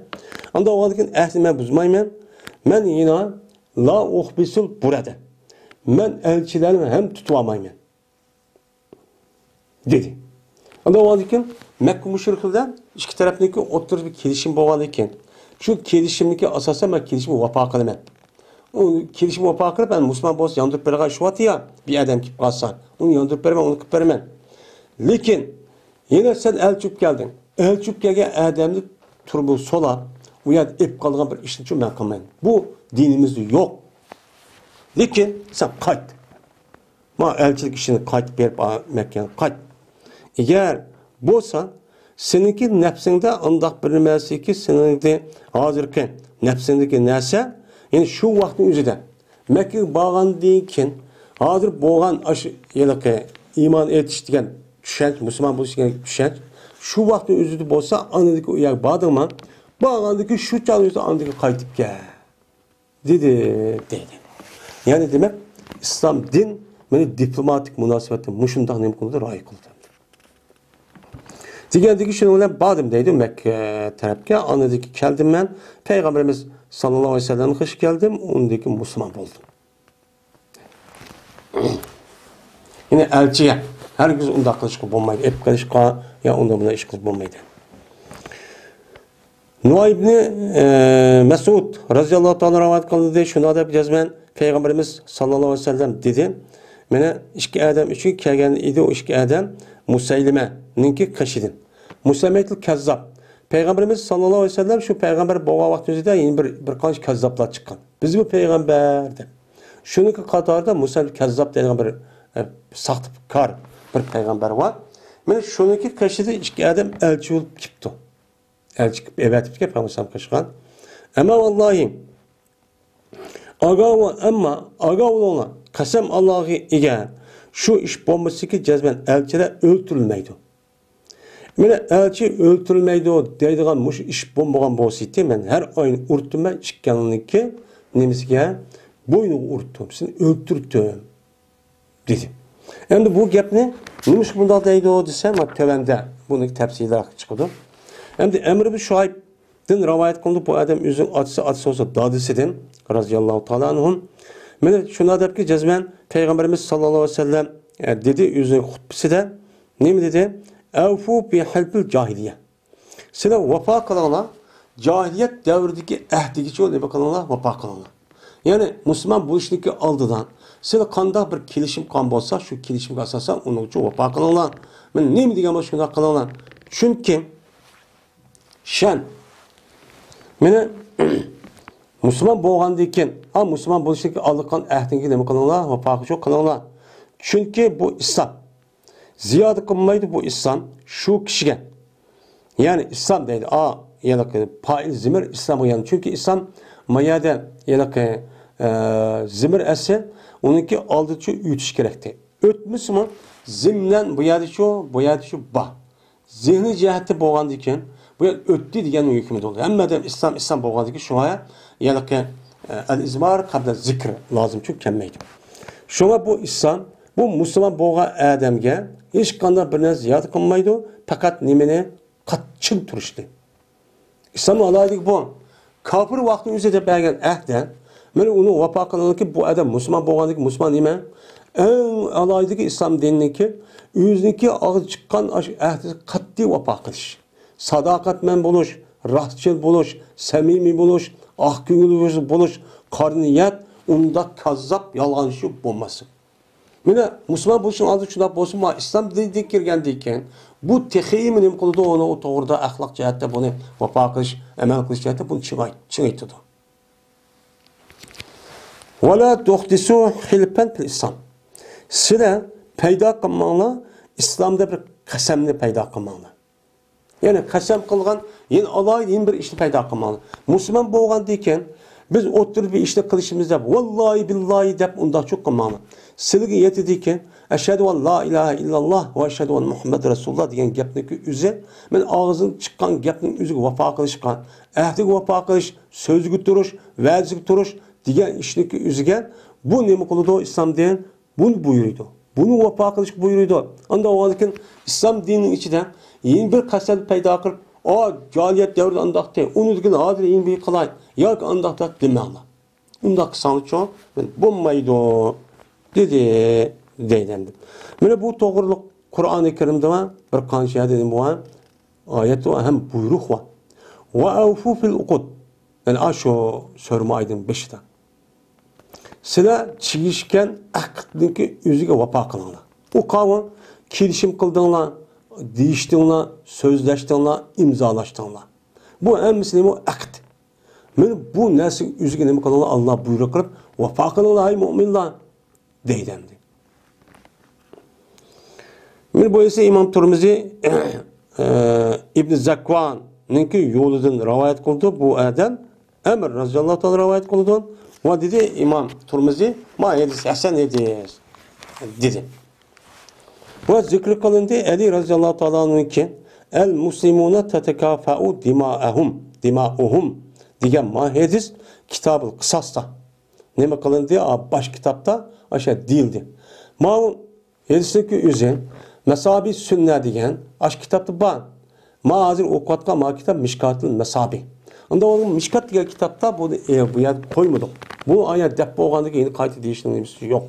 Anda oğalken ahdi men buzmayman. Men yine la ukhbisul burada. Men elçilerimi hem tutulamayman. Dedi. Anda oğalken Mekke müşriklerden iki tarafındaki oturup bir kelişim bo'lgan ekan. Şu kelişimdeki asasen ben kelişimi vapa qilman. O kelişimi vapa qilib ben Müslüman bo'lsa yondurib bergan shuati ya bir adam kelib qolsa, uni yondurib berman, uni qilib beraman. Lekin yine sen elçip geldin. Elçip gelgen adamni turbu sola u yerda ep qolgan bir ishni uchun men qilmayman. Bu dinimizde yok. Lekin sen qayt. Ma elçilik ishini qaytib berib Mekke'ye qayt. Eğer bo'lsa seninki nefsinde andaq bir narsa ki seninki hozirki nefsindeki narsa, yani şu vaqtning o'zida Mekke'ye borgandan keyin hozir bo'lgan yiliqi iymon etish degan tushunch, Müslüman bo'lish degan tushunch, şu vaqtning o'zida bo'lsa, anadagi u yoq bordingmi, borgandagi shu chog'da anadagi qaytib kel. Dedi. Yani demek İslam din meni diplomatik munosabatni mushundaq nima qildi, rioya qildi. Degandagi shuni bilan bordim deydi Mekke tarafga, anadagi keldim men, Peygamberimiz sallallohu alayhi vasallamga qish keldim, undagi Müslüman bo'ldim. Yine elçiye herkes unda qilishga bo'lmaydi, ep qilishga ya unda bilan ish qilib bo'lmaydi. Nuay ibn Mas'ud radhiyallohu ta'ala rivoyat qildi, shuna deb jazman Peygamberimiz sallallohu alayhi vasallam dedi. Mene ikki adam uchun kelgan edi, o ikki adam Musaylime'ninki qishidan. Musaylime'til kazzab. Peygamberimiz sallallohu alayhi vasallam şu peygamber bo'lgan vaqtida yine bir qancha kazzablar chiqqan. Biz bu peygamber deb. Shuniki qatorida Musaylim kazzab degan bir saxtakor bir peygamber var. Mana shuniki qishida ikki adam elchi bo'lib kelibdi. Elchi qilib evatib kelib Peygamber qishgan. Ama vallahi aga bo'lana qasam Allohga ega. Şu iş bombası ki cezben elçiler öldürülmeydi. Mene elçi öldürülmeydi o deydiğen muş iş bombagan bolsaydı men her ayın urttum ben çıkkanınki nemisiga boynu urttum seni öldürdüm dedi. Endi bu gapni nimiş bunda deydi o desem tövende bunu tefsirler çıkıdı. Endi Emr ibn Şuayb'den rivayet kılındı bu adam özün atısı olsa dadisinden radıyallahu ta'ala anhum. Mene şuna deyip ki cezmen Peygamberimiz sallallahu aleyhi ve sellem dedi özün hutbesinde ne mi dedi? Evfu bi halbil cahiliye. Sizler vefa kılana cahiliyet devrideki ehdigiçi ol bakalana vefa kılana. Yani Müslüman bu işteki aldıdan sizler kanda bir kilişim kan bolsa şu kilişim asasan onun için vefa kılana. Men ne mi diyeyim şuna kılana? Çünkü şen mene Müslüman boğandayken ha Müslüman bu işteki aldıkan ehdinki ne mi kılana vefa kılana. Çünkü bu İslam ziyade kılmaydı bu İslam şu kişiye. Yani İslam deydi. Yani pail zimir İslam'a yani. Çünkü İslam mayada yani zimir ese onunki aldıkça ütüş gerekti. Ötmüş mü? Zimnen bu yadı şu bah. Zihni cihette boğandıyken bu yadı öttü diyen hükümde oluyor. Hem de İslam boğandıyken şuna yani el-izmar kabla zikr lazım çünkü kemmeydi. Şuna bu İslam bu Müslüman boğa adamga hiç qanday bir narsa ziyod qilmaydi, faqat nimani qatchil turishdi. İslam alaylik bu. Kafir vaqtni o'zida bergan ahda, mana uni vafo qilinki bu adam Müslüman bo'lganligi Müslüman nima? Eng alaydiki İslam diniki o'ziniki og'iz chiqqan ahdi qat'iy vafo qilish. Sadoqatman bo'lish, rostchil bo'lish, samimiy bo'lish, oq ko'ngil bo'lish, qorniyat, unda kazzab, yolg'onchi bo'lmasin. Mene Müslüman bu işin adı şuna bolsun ama İslam dini kirgendiyken bu tehiyi nim kılıdı onu o doğruda ahlak cihette bunu vefa kılış, emel kılış cihette bunu çığıytıdı. Ve la tuhdisu hilpen fil İslam. Sıra peyda kılmanla İslam'da bir kasemni peyda kılmanla. Yani kasem kılgan yeni alay yeni bir işini peyda kılmanla. Müslüman boğan deyken biz oturup bir işte kılışımızda vallahi billahi deyip ondan çok kılmanla. Silgi yetidiyken eşhedü en la ilahe illallah ve eşhedü en Muhammed Resulullah diyen gapniki üze men ağzın çıkan gapning üzüge vefa kılışkan ahdiga vefa kılış sözgü duruş vazig duruş diyen işniki üzüge bu nemi kılıdı İslam diyen bunu buyuruydu. Bunu vefa kılış buyuruydu. Anda o halde İslam dininin içinde yeni bir kaset peyda kılıp o cahiliyet devrinde andakta onu diyen hadir yeni bir kılay ya ki andakta deme Allah. Onda kısanlık çok ben bulmaydı dedi deylendi. Mene bu doğruluk Kur'an-ı Kerim'de var. Bir kanşaya dedim bu ayet var hem buyruk var. Ve avfu fil uqud. Yani aşo sörme aydın 5'te. Sizler çigişken akıtdaki yüzüge vapa kılınlar. O kavga kilişim kıldığınlar, değiştiğinler, sözleştiğinler, imzalaştığınlar. Bu en müslimi akıt. Mene bu nasıl yüzüge ne kılınlar Allah buyruk kılıp vapa kılınlar ay müminler. Deylendi. Mene bu ise İmam Tirmizi İbn Zakvan'ınki yoludan rivayet kıldı bu adam Emr radıyallahu ta'ala rivayet kıldı. Ve dedi İmam Tirmizi ma hadis hasen hadis dedi. Bu zikr kılındı Ali radıyallahu ta'ala'nınki el muslimuna tetekafa'u dima'uhum diyen ma hadis kitab-ı kısasta. Ne kılındı? Baş kitapta aşağı değildi. Ma hadisdeki üzerine Mesabi sünne diyen aş kitapta var. Ma hazır okuatka ma kitap Mişkat-ı Mesabi. Onda onun Mişkat diye kitapta bunu bu yer koymadım. Bu ayet dep boğandaki yeni kayıt değiştiğinin yok.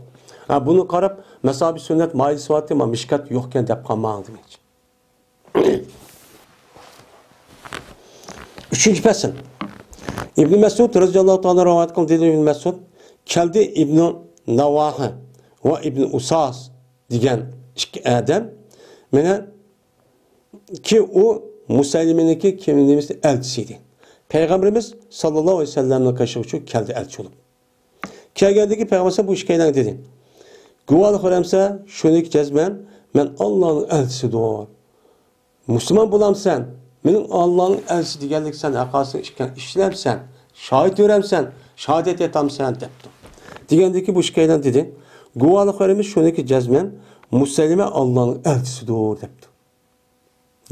Ha bunu karab Mesabi sünnet mail sıfatı ama Mişkat yokken dep kalmadı hiç. Üçüncü pesin. İbn Mesud radıyallahu ta'ala rivayet kıldı dedi İbn Mesud keldi İbn Navaha ve İbn Usas diyen iki adam mene ki o Musaylime'ninki kimliğimizde elçisiydi. Peygamberimiz sallallahu aleyhi ve sellem'le karşılıklı keldi elçi olup. Kelgeldeki Peygamberimiz bu işkeyden dedi. Guvalık öğrense şunu ki cezmen men Allah'ın elçisi doğar. Müslüman bulamsan benim Allah'ın elçisi diyenlik sen arkasını işlemsen şahit öğrensen şehadet etamsen depti. Digendeki bu işkeyden dedi. Guvalıqlarımız şuniki cəzmən Musaylime Allah'ın elçisidir depti.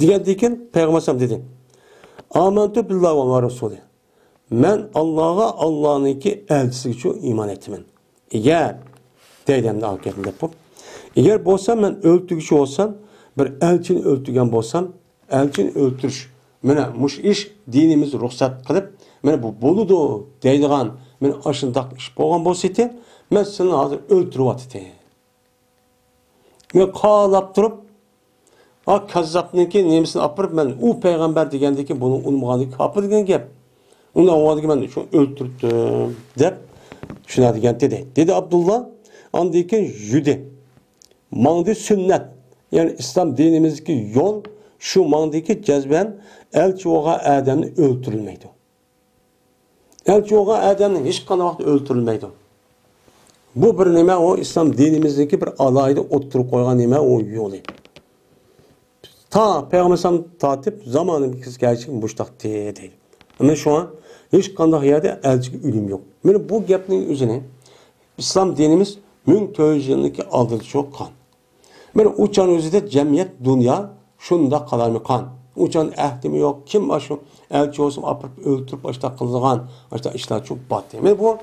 Degəndikən Peyğəmbər dedi: "Amantu billahi və rasulih." Mən Allah'a Allah'ınki elçisi üçün iman ettim. Eğer deydemde akıbetinde bu. Eğer bolsam ben öldürücü olsam, bir elçini öldürgen bolsam, elçini öldürüş. Mene muş iş dinimiz ruhsat kılıp, mene bu boludu deydiğen, mene aşındak iş boğan bolsaydı, ben seni hazır öldürüp atıdı. Ben qalap durup, kazzapnınki nemisini apırıp, ben o peygamber degendeki bunu unmağanlık apır degen gep. Ondan o adı ben şunu öldürdüm dep şuna degan dedi. Dedi Abdullah, andaki yüde. Mağdi sünnet. Yani İslam dinimizdeki yol şu mağdiki cezben elçi oğa Adem'ni öldürülmeydi. Elçi oğa Adem'nin hiç kanı vakti öldürülmeydi. Bu bir nime o İslam dinimizdeki bir alayda oturup koygan nime o yolu. Ta Peygamber tatip zamanı bir kız gerçekten muştak değil. Ama şu an hiç kandak yerde elçi ülüm yok. Yani bu gapning üzerine İslam dinimiz 1400 yıllık aldığı çok kan. Yani uçan özüde cemiyet dünya şunda kadar mı kan? Uçan ehdimi yok. Kim var şu elçi olsun apırıp öldürüp başta kıldıgan başta işler çok battı. Yani bu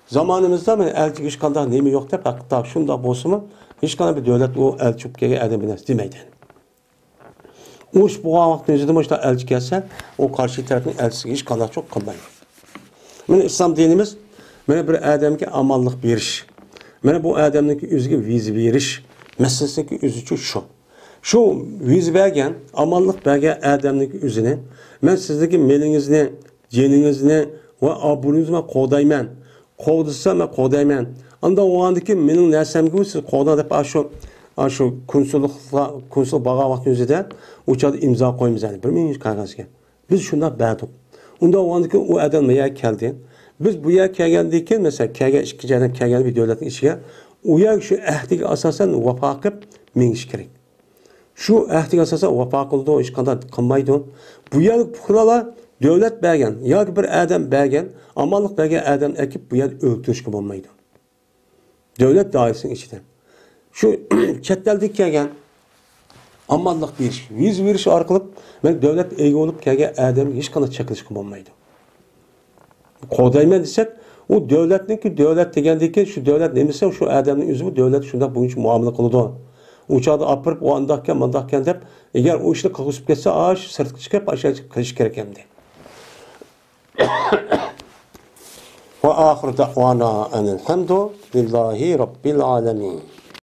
zamanımızda yani elçi hiç kandak neymi yok da hatta şunda bolsun hiç kandak bir devlet o elçi upkege edemines demeydi. Uç bu vaktin özüde işte elçi gelse o karşı tarafın elçisi hiç kandak çok kılmayın. Yani İslam dinimiz mana bir adamga amallik berish. Mana bu adamniki o'ziga viza berish masalasiki o'zi uchun shu. Shu viza bergan, amallik bergan adamniki o'zini men sizdagi melingizni, jeningizni va obro'yingizni qo'dayman. Qo'disam men qo'dayman. Anda o'g'andiki mening narsamga siz qo'da deb shu konsul baga vaqt o'zida o'chada imzo qo'yamiz yani 1000 qog'ozga. Biz shunda berdik. Unda o'g'andiki u adam nega keldi? Biz bu yer kelgandiki mesela kelgan ikki joydan kelgan bir davlatning ichiga u yer shu ahdiga asosan vafo qilib mingish kerak. Shu ahdiga asosan vafo qildi, hech qanday qilmaydi. Bu yer fuqarolar davlat bergan yoki bir odam bergan, amonlik bergan odam ekib bu yer o'ltirishga bo'lmaydi. Davlat doirasining ichida. Shu chet eldan kelgan amonlik berish, viz berish orqali men davlat ega bo'lib kelgan odam hech qanday chekilishga bo'lmaydi. Qo'dayman desak, u davlatniki davlat degandiki shu davlat nemisa shu odamning o'zi bu davlat shunda buncha muomala qiladi. Uçağı apırıp o andakkan deb eğer o ishni qilib ketsa, shu sirtga chiqib ashar qilish kerak endi. Wa axiru da'wana anil hamdu lillahi robbil alamin.